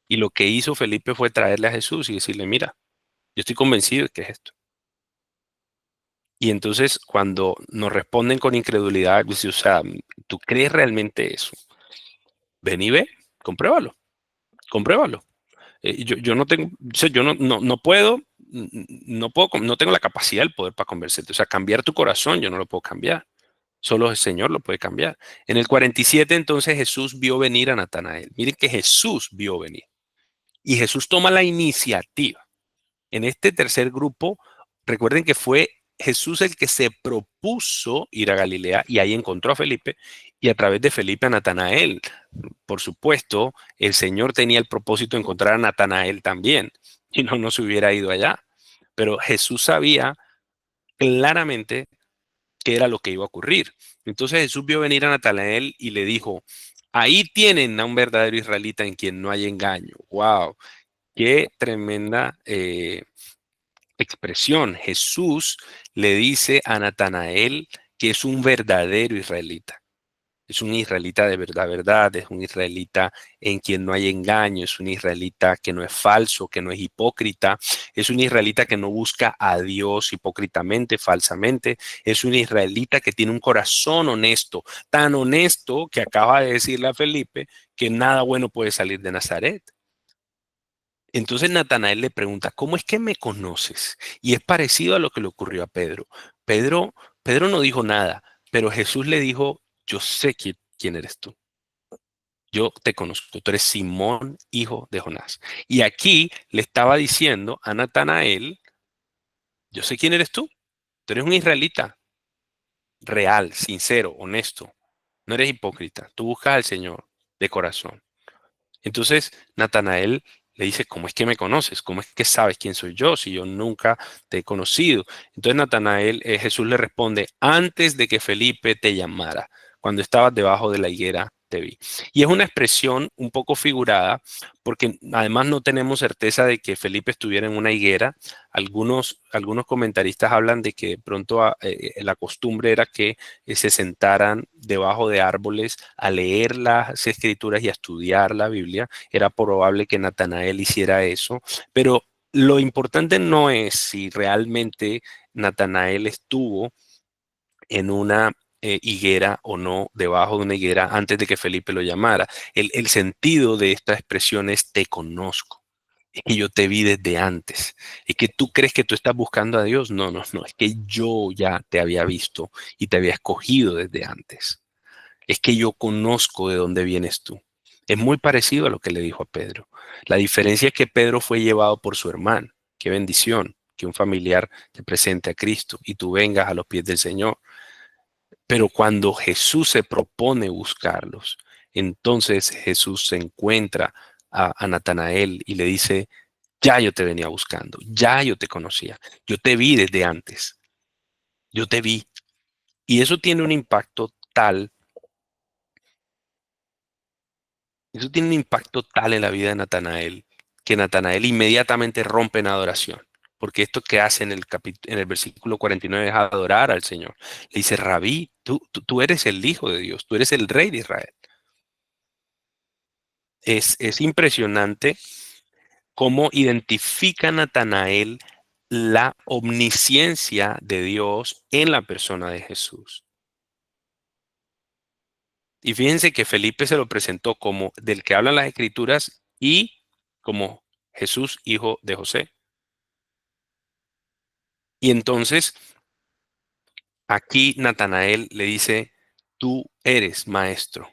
Y lo que hizo Felipe fue traerle a Jesús y decirle, mira, yo estoy convencido de que es esto. Y entonces cuando nos responden con incredulidad, pues, o sea, ¿tú crees realmente eso? Ven y ve, compruébalo, compruébalo. Yo no tengo, o sea, yo no puedo, no tengo la capacidad, el poder para convencerte. O sea, cambiar tu corazón, yo no lo puedo cambiar. Solo el Señor lo puede cambiar. En el 47 entonces Jesús vio venir a Natanael. Miren que Jesús vio venir. Y Jesús toma la iniciativa. En este tercer grupo, recuerden que fue Jesús el que se propuso ir a Galilea y ahí encontró a Felipe y a través de Felipe a Natanael. Por supuesto, el Señor tenía el propósito de encontrar a Natanael también y no se hubiera ido allá. Pero Jesús sabía claramente qué era lo que iba a ocurrir. Entonces Jesús vio venir a Natanael y le dijo, ahí tienen a un verdadero israelita en quien no hay engaño. ¡Wow! Qué tremenda expresión. Jesús le dice a Natanael que es un verdadero israelita. Es un israelita de verdad, verdad, es un israelita en quien no hay engaño, es un israelita que no es falso, que no es hipócrita, es un israelita que no busca a Dios hipócritamente, falsamente, es un israelita que tiene un corazón honesto, tan honesto que acaba de decirle a Felipe que nada bueno puede salir de Nazaret. Entonces Natanael le pregunta, ¿cómo es que me conoces? Y es parecido a lo que le ocurrió a Pedro. Pedro, Pedro no dijo nada, pero Jesús le dijo, yo sé quién eres tú. Yo te conozco, tú eres Simón, hijo de Jonás. Y aquí le estaba diciendo a Natanael, yo sé quién eres tú. Tú eres un israelita real, sincero, honesto. No eres hipócrita. Tú buscas al Señor de corazón. Entonces Natanael le dice, ¿cómo es que me conoces? ¿Cómo es que sabes quién soy yo si yo nunca te he conocido? Entonces Natanael, Jesús le responde, antes de que Felipe te llamara, cuando estabas debajo de la higuera, te vi. Y es una expresión un poco figurada, porque además no tenemos certeza de que Felipe estuviera en una higuera. Algunos comentaristas hablan de que de pronto la costumbre era que se sentaran debajo de árboles a leer las escrituras y a estudiar la Biblia. Era probable que Natanael hiciera eso, pero lo importante no es si realmente Natanael estuvo en una higuera o no, debajo de una higuera antes de que Felipe lo llamara. El sentido de esta expresión es te conozco. Es que yo te vi desde antes. Es que tú crees que tú estás buscando a Dios. No, no, no. Es que yo ya te había visto y te había escogido desde antes. Es que yo conozco de dónde vienes tú. Es muy parecido a lo que le dijo a Pedro. La diferencia es que Pedro fue llevado por su hermano. Qué bendición que un familiar te presente a Cristo y tú vengas a los pies del Señor. Pero cuando Jesús se propone buscarlos, entonces Jesús se encuentra a Natanael y le dice, ya yo te venía buscando, ya yo te conocía, yo te vi desde antes, yo te vi. Y eso tiene un impacto tal, eso tiene un impacto tal en la vida de Natanael, que Natanael inmediatamente rompe en adoración. Porque esto que hace en en el versículo 49 es adorar al Señor. Le dice, Rabí, tú eres el Hijo de Dios, tú eres el Rey de Israel. Es impresionante cómo identifica Natanael la omnisciencia de Dios en la persona de Jesús. Y fíjense que Felipe se lo presentó como del que hablan las escrituras y como Jesús, hijo de José. Y entonces aquí Natanael le dice, tú eres maestro.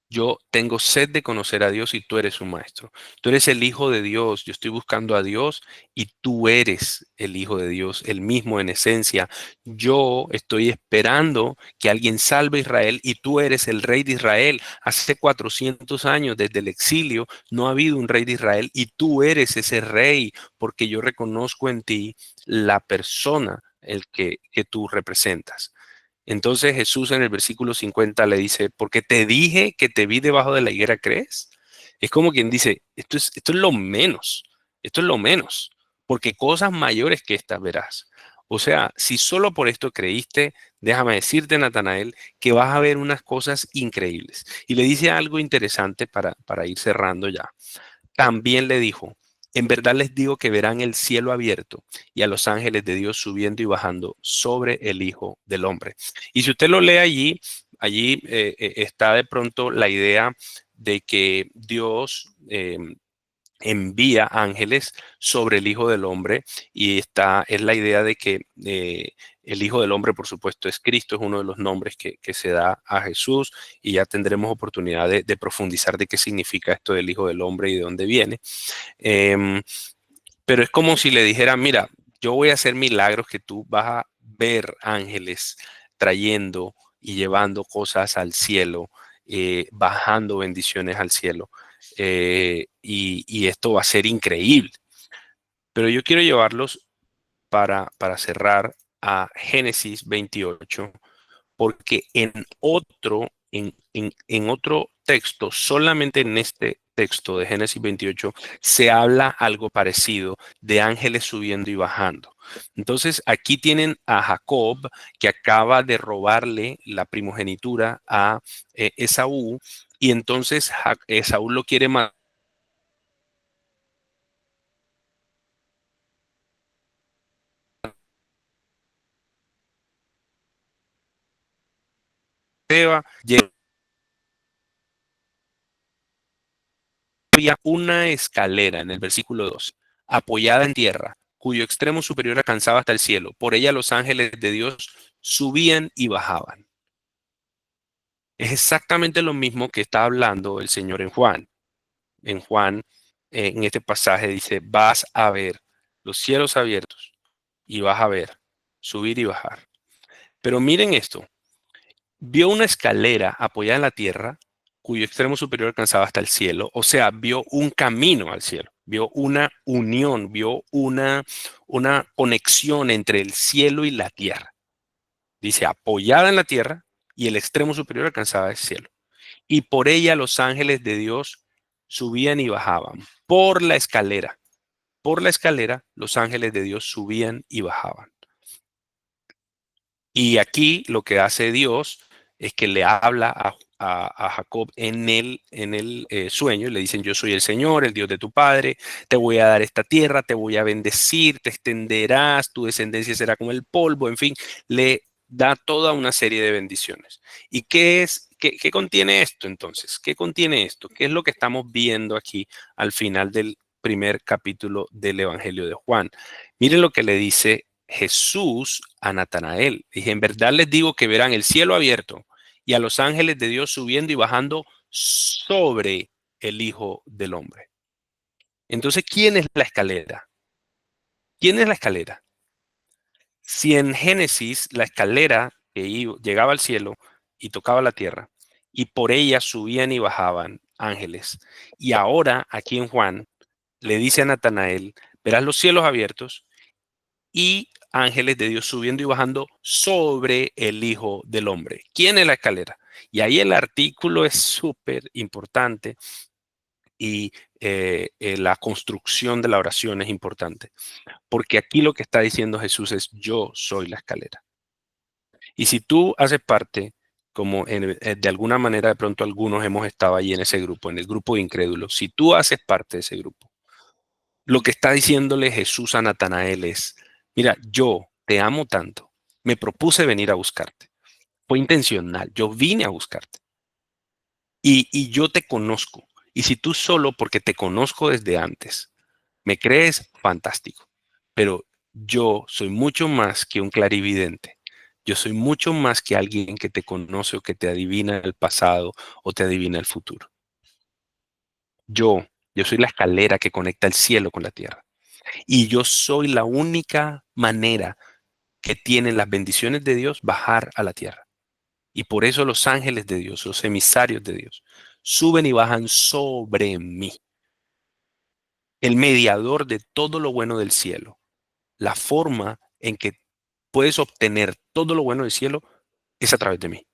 Yo tengo sed de conocer a Dios y tú eres un maestro. Tú eres el Hijo de Dios. Yo estoy buscando a Dios y tú eres el Hijo de Dios, el mismo en esencia. Yo estoy esperando que alguien salve a Israel y tú eres el Rey de Israel. Hace 400 años desde el exilio no ha habido un Rey de Israel y tú eres ese Rey porque yo reconozco en ti la persona que tú representas. Entonces Jesús en el versículo 50 le dice, porque te dije que te vi debajo de la higuera, ¿crees? Es como quien dice, esto es lo menos, esto es lo menos, porque cosas mayores que estas verás. O sea, si solo por esto creíste, déjame decirte, Natanael, que vas a ver unas cosas increíbles. Y le dice algo interesante para ir cerrando ya. También le dijo, en verdad les digo que verán el cielo abierto y a los ángeles de Dios subiendo y bajando sobre el Hijo del Hombre. Y si usted lo lee allí está de pronto la idea de que Dios envía ángeles sobre el Hijo del Hombre y esta es la idea de que el Hijo del Hombre, por supuesto, es Cristo, es uno de los nombres que se da a Jesús y ya tendremos oportunidad de profundizar de qué significa esto del Hijo del Hombre y de dónde viene. Em, pero es como si le dijera, mira, yo voy a hacer milagros que tú vas a ver ángeles trayendo y llevando cosas al cielo, bajando bendiciones al cielo. Y esto va a ser increíble. Pero yo quiero llevarlos para cerrar a Génesis 28 porque en otro texto, solamente en este texto de Génesis 28, se habla algo parecido de ángeles subiendo y bajando. Entonces, aquí tienen a Jacob, que acaba de robarle la primogenitura a Esaú, y entonces Esaú lo quiere matar. Había una escalera en el versículo 2, apoyada en tierra, cuyo extremo superior alcanzaba hasta el cielo. Por ella los ángeles de Dios subían y bajaban. Es exactamente lo mismo que está hablando el Señor en Juan. En Juan, en este pasaje dice, vas a ver los cielos abiertos y vas a ver subir y bajar. Pero miren esto, vio una escalera apoyada en la tierra, cuyo extremo superior alcanzaba hasta el cielo, o sea, vio un camino al cielo, vio una unión, vio una conexión entre el cielo y la tierra. Dice, apoyada en la tierra y el extremo superior alcanzaba el cielo. Y por ella los ángeles de Dios subían y bajaban. Por la escalera, los ángeles de Dios subían y bajaban. Y aquí lo que hace Dios es que le habla a Jacob en el sueño y le dicen, yo soy el Señor, el Dios de tu padre, te voy a dar esta tierra, te voy a bendecir, te extenderás, tu descendencia será como el polvo, en fin, le da toda una serie de bendiciones. ¿Y qué contiene esto entonces? ¿Qué contiene esto? ¿Qué es lo que estamos viendo aquí al final del primer capítulo del Evangelio de Juan? Miren lo que le dice Jesús a Natanael. Dije, en verdad les digo que verán el cielo abierto y a los ángeles de Dios subiendo y bajando sobre el Hijo del Hombre. Entonces, ¿quién es la escalera? ¿Quién es la escalera? Si en Génesis la escalera llegaba al cielo y tocaba la tierra, y por ella subían y bajaban ángeles, y ahora aquí en Juan le dice a Natanael, verás los cielos abiertos y ángeles de Dios subiendo y bajando sobre el Hijo del Hombre. ¿Quién es la escalera? Y ahí el artículo es súper importante y la construcción de la oración es importante, porque aquí lo que está diciendo Jesús es yo soy la escalera. Y si tú haces parte, como de alguna manera de pronto algunos hemos estado allí en ese grupo, en el grupo de incrédulos, si tú haces parte de ese grupo, lo que está diciéndole Jesús a Natanael es, mira, yo te amo tanto, me propuse venir a buscarte. Fue intencional, yo vine a buscarte. Y yo te conozco. Y si tú solo porque te conozco desde antes, me crees, fantástico. Pero yo soy mucho más que un clarividente. Yo soy mucho más que alguien que te conoce o que te adivina el pasado o te adivina el futuro. Yo, yo soy la escalera que conecta el cielo con la tierra. Y yo soy la única manera que tienen las bendiciones de Dios bajar a la tierra. Y por eso los ángeles de Dios, los emisarios de Dios, suben y bajan sobre mí, el mediador de todo lo bueno del cielo. La forma en que puedes obtener todo lo bueno del cielo es a través de mí.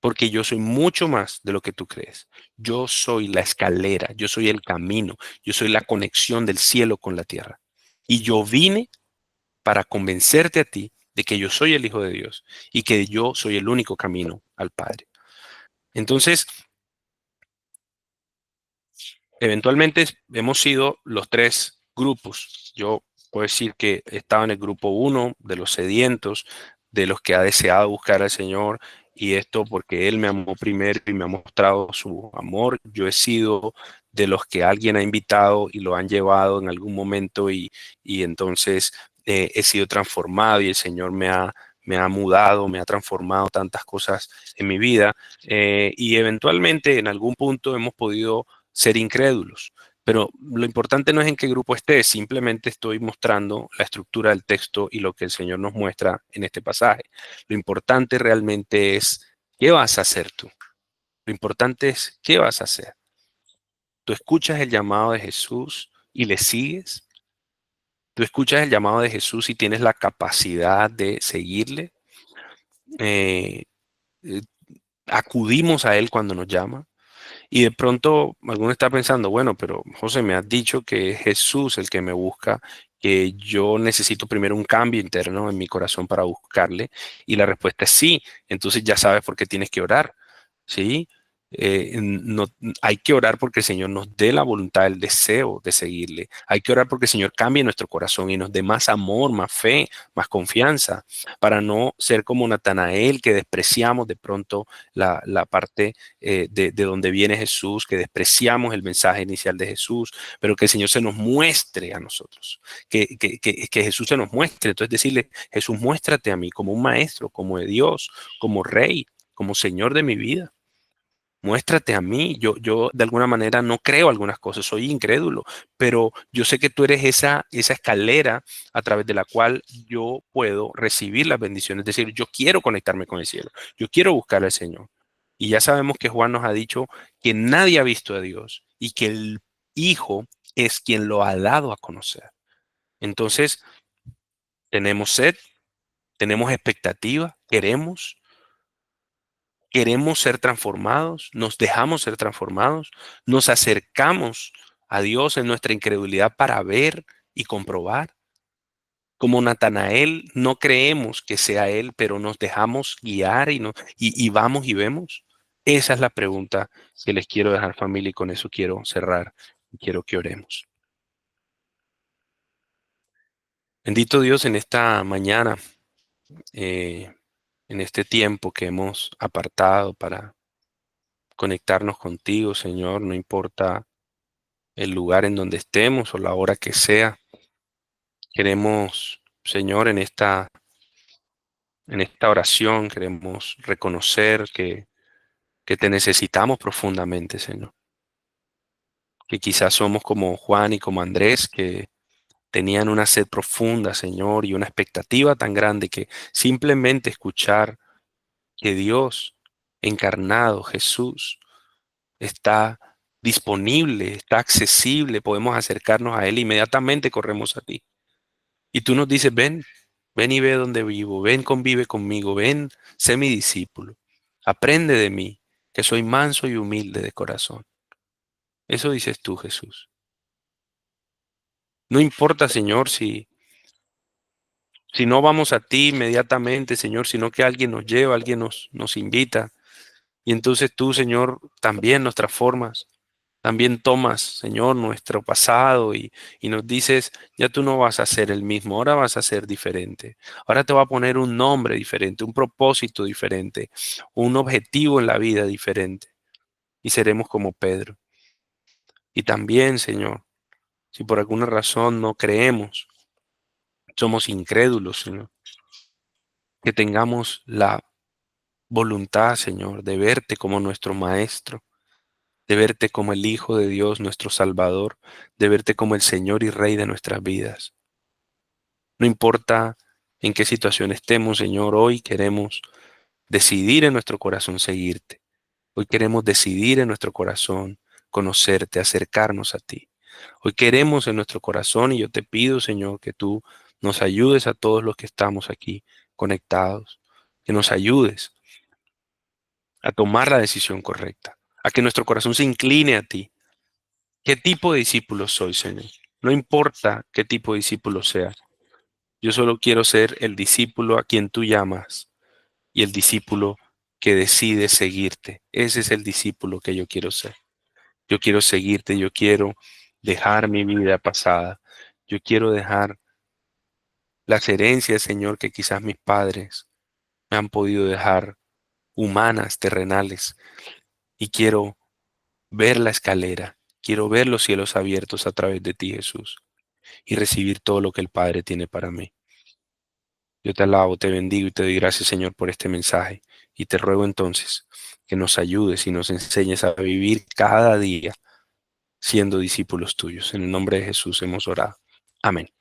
Porque yo soy mucho más de lo que tú crees. Yo soy la escalera, yo soy el camino, yo soy la conexión del cielo con la tierra. Y yo vine para convencerte a ti de que yo soy el Hijo de Dios y que yo soy el único camino al Padre. Entonces, eventualmente hemos sido los tres grupos. Yo puedo decir que estaba en el grupo uno de los sedientos, de los que ha deseado buscar al Señor, y esto porque Él me amó primero y me ha mostrado su amor. Yo he sido de los que alguien ha invitado y lo han llevado en algún momento y entonces he sido transformado y el Señor me ha mudado, me ha transformado tantas cosas en mi vida y eventualmente en algún punto hemos podido ser incrédulos. Pero lo importante no es en qué grupo estés, simplemente estoy mostrando la estructura del texto y lo que el Señor nos muestra en este pasaje. Lo importante realmente es qué vas a hacer tú. Lo importante es qué vas a hacer. Tú escuchas el llamado de Jesús y le sigues. Tú escuchas el llamado de Jesús y tienes la capacidad de seguirle. Eh, eh, Acudimos a Él cuando nos llama. Y de pronto alguno está pensando, bueno, pero José, me has dicho que es Jesús el que me busca, que yo necesito primero un cambio interno en mi corazón para buscarle. Y la respuesta es sí. Entonces ya sabes por qué tienes que orar, ¿sí? No, hay que orar porque el Señor nos dé la voluntad, el deseo de seguirle. Hay que orar porque el Señor cambie nuestro corazón y nos dé más amor, más fe, más confianza, para no ser como Natanael, que despreciamos de pronto la parte de donde viene Jesús, que despreciamos el mensaje inicial de Jesús, pero que el Señor se nos muestre a nosotros, que Jesús se nos muestre. Entonces decirle, Jesús, muéstrate a mí como un maestro, como de Dios, como rey, como Señor de mi vida. Muéstrate a mí. Yo de alguna manera no creo algunas cosas, soy incrédulo, pero yo sé que tú eres esa escalera a través de la cual yo puedo recibir las bendiciones. Es decir, yo quiero conectarme con el cielo, yo quiero buscar al Señor. Y ya sabemos que Juan nos ha dicho que nadie ha visto a Dios y que el Hijo es quien lo ha dado a conocer. Entonces, tenemos sed, tenemos expectativa, queremos ser transformados, nos dejamos ser transformados, nos acercamos a Dios en nuestra incredulidad para ver y comprobar. Como Natanael, no creemos que sea Él, pero nos dejamos guiar y vamos y vemos. Esa es la pregunta que les quiero dejar, familia, y con eso quiero cerrar y quiero que oremos. Bendito Dios, en esta mañana, eh, en este tiempo que hemos apartado para conectarnos contigo, Señor, no importa el lugar en donde estemos o la hora que sea. Queremos, Señor, en esta oración, queremos reconocer que te necesitamos profundamente, Señor. Que quizás somos como Juan y como Andrés, que tenían una sed profunda, Señor, y una expectativa tan grande que simplemente escuchar que Dios encarnado, Jesús, está disponible, está accesible, podemos acercarnos a Él, inmediatamente corremos a ti. Y tú nos dices, ven, ven y ve donde vivo, ven, convive conmigo, ven, sé mi discípulo, aprende de mí, que soy manso y humilde de corazón. Eso dices tú, Jesús. No importa, Señor, si no vamos a ti inmediatamente, Señor, sino que alguien nos lleva, alguien nos invita. Y entonces tú, Señor, también nos transformas. También tomas, Señor, nuestro pasado y nos dices, ya tú no vas a ser el mismo, ahora vas a ser diferente. Ahora te va a poner un nombre diferente, un propósito diferente, un objetivo en la vida diferente. Y seremos como Pedro. Y también, Señor, si por alguna razón no creemos, somos incrédulos, Señor, que tengamos la voluntad, Señor, de verte como nuestro Maestro, de verte como el Hijo de Dios, nuestro Salvador, de verte como el Señor y Rey de nuestras vidas. No importa en qué situación estemos, Señor, hoy queremos decidir en nuestro corazón seguirte. Hoy queremos decidir en nuestro corazón conocerte, acercarnos a ti. Hoy queremos en nuestro corazón y yo te pido, Señor, que tú nos ayudes a todos los que estamos aquí conectados, que nos ayudes a tomar la decisión correcta, a que nuestro corazón se incline a ti. ¿Qué tipo de discípulo soy, Señor? No importa qué tipo de discípulo sea. Yo solo quiero ser el discípulo a quien tú llamas y el discípulo que decide seguirte. Ese es el discípulo que yo quiero ser. Yo quiero seguirte, yo quiero dejar mi vida pasada. Yo quiero dejar las herencias, Señor, que quizás mis padres me han podido dejar humanas, terrenales. Y quiero ver la escalera. Quiero ver los cielos abiertos a través de ti, Jesús, y recibir todo lo que el Padre tiene para mí. Yo te alabo, te bendigo y te doy gracias, Señor, por este mensaje. Y te ruego entonces que nos ayudes y nos enseñes a vivir cada día siendo discípulos tuyos. En el nombre de Jesús hemos orado. Amén.